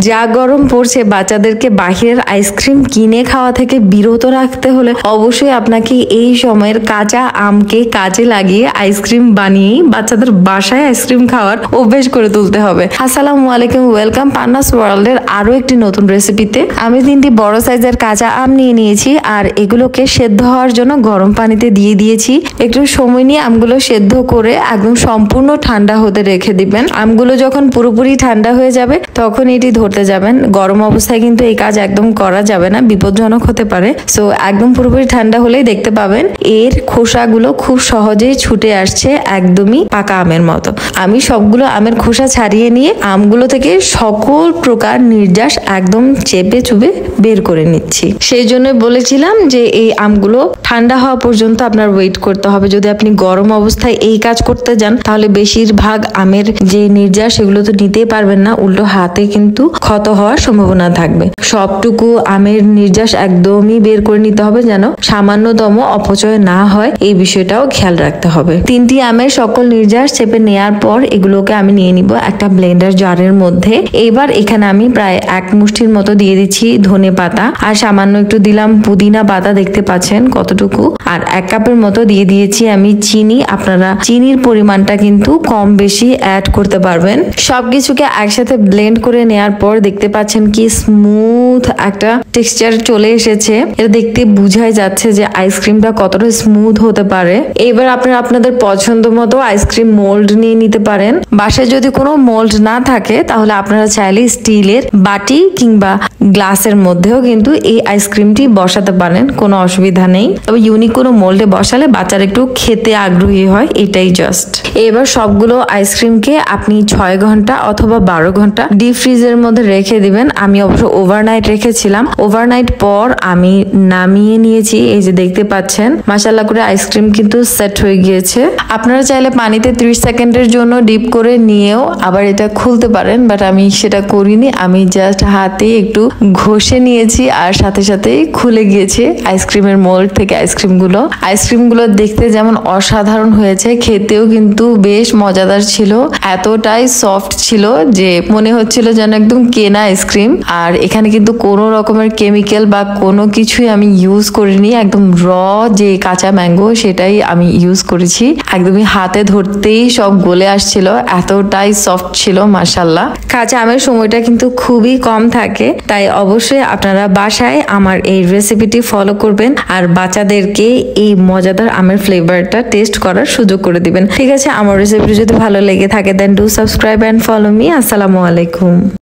যা গরম পড়ছে, বাচ্চাদেরকে বাহিরের আইসক্রিম কিনে খাওয়া থেকে বিরত রাখতে হলে অবশ্যই আপনাকে এই সময়ের কাঁচা আমকে কাজে লাগিয়ে আইসক্রিম বানিয়ে বাচ্চাদের বাসায় আইসক্রিম খাওয়ার অভ্যেস করে তুলতে হবে। আসসালামু আলাইকুম, ওয়েলকাম পান্নাস ওয়ার্ল্ডের আরো একটি নতুন রেসিপিতে। আমি 3টি বড় সাইজের কাঁচা আম নিয়ে নিয়েছি আর এগুলোকে সেদ্ধ হওয়ার জন্য গরম পানিতে দিয়ে দিয়েছি। একটু সময় নিয়ে আমগুলো সেদ্ধ করে একদম সম্পূর্ণ ঠান্ডা হতে রেখে দিবেন। আমগুলো যখন পুরোপুরি ঠান্ডা হয়ে যাবে তখন এটি ধরতে যাবেন। গরম অবস্থায় কিন্তু এই কাজ একদম করা যাবে না, বিপজ্জনক হতে পারে। সো একদম পুরোপুরি ঠান্ডা হলেই দেখতে পাবেন এর খোসাগুলো খুব সহজেই ছুটে আসছে, একদমই পাকা আমের মতো। আমি সবগুলো আমের খোসা ছাড়িয়ে নিয়ে আমগুলো থেকে সকল প্রকার নির্যাস একদম চেপে চুপে বের করে নিচ্ছি। সেই জন্য বলেছিলাম যে এই আমগুলো ঠান্ডা হওয়া পর্যন্ত আপনার ওয়েট করতে হবে। যদি আপনি গরম অবস্থায় এই কাজ করতে যান তাহলে বেশিরভাগ আমের যে নির্যাস সেগুলো তো নিতেই পারবেন না, উল্টো হাতে কিন্তু ক্ষত হওয়ার সম্ভাবনা থাকবে। সবটুকু আমের নির্যাস একদমই বের করে নিতে হবে যেন সামান্যতম অপচয় না হয়, এই বিষয়টাও খেয়াল রাখতে হবে। 3টি আমের সকল নির্যাস চেপে নেওয়ার পর এগুলোকে আমি নিয়ে নিব একটা ব্লেন্ডার জারের মধ্যে। এবার এখানে আমি প্রায় 1 মুষ্টির মতো দিয়ে দিচ্ছি ধনে পাতা আর সামান্য একটু দিলাম পুদিনা পাতা, দেখতে পাচ্ছেন কতটুকু। আর 1 কাপের মতো দিয়ে দিয়েছি আমি চিনি। আপনারা চিনির পরিমাণটা কিন্তু কম বেশি অ্যাড করতে পারবেন। সবকিছুকে একসাথে ব্লেন্ড করে নেওয়ার পর দেখতে পাচ্ছেন কি স্মুথ একটা টেক্সচার চলে এসেছে। এটা দেখতে বুঝাই যাচ্ছে যে আইসক্রিমটা কতটা স্মুথ হতে পারে। এবার আপনারা আপনাদের পছন্দ মতো আইসক্রিম মোল্ড নিয়ে নিতে পারেন। বাসায় যদি কোনো মোল্ড না থাকে তাহলে আপনারা চাইলে স্টিলের বাটি কিংবা গ্লাসের মধ্যেও কিন্তু এই আইসক্রিমটি বসাতে পারেন, কোনো অসুবিধা নেই। তবে ইউনিক কোনো মোল্ডে বসালে বাচ্চারা একটু খেতে আগ্রহী হয়, এটাই জাস্ট। এবার সবগুলো আইসক্রিমকে আপনি 6 ঘন্টা অথবা 12 ঘন্টা ডিপ ফ্রিজের মধ্যে রেখে দিবেন। আমি অবশ্য ওভারনাইট রেখেছিলাম। ওভারনাইট পর আমি নামিয়ে নিয়েছি। এই যে দেখতে পাচ্ছেন মাশাআল্লাহ করে আইসক্রিম কিন্তু সেট হয়ে গিয়েছে। আপনারা চাইলে পানিতে 30 সেকেন্ডের জন্য ডিপ করে নিয়েও আবার এটা খুলতে পারেন, বাট আমি সেটা করিনি। আমি জাস্ট হাতে একটু ঘষে নিয়েছি আর সাথে সাথেই খুলে গিয়েছে আইসক্রিমের মোল্ড থেকে আইসক্রিমগুলো দেখতে যেমন অসাধারণ হয়েছে, খেতেও কিন্তু বেশ মজাদার ছিল। এতটাই সফট ছিল যে মনে হচ্ছিল যেন একদম কেনা আইসক্রিম। আর এখানে কিন্তু কোনো রকমের কেমিক্যাল বা কোনো কিছুই আমি ইউজ করিনি। একদম র যে কাঁচা ম্যাঙ্গো সেটাই আমি ইউজ করেছি। একদমই হাতে ধরতেই সব গলে আসছিল, এতটাই সফট ছিল মাশাআল্লাহ। কাঁচা আমের সময়টা কিন্তু খুবই কম থাকে, তাই অবশ্যই আপনারা বাসায় আমার এই রেসিপিটি ফলো করবেন আর বাচ্চাদেরকে এই মজাদার আমের ফ্লেভারটা টেস্ট করার সুযোগ করে দিবেন। ঠিক আছে, আমার রেসিপিটি যদি ভালো লেগে থাকে then do subscribe and follow me. আসসালামু আলাইকুম।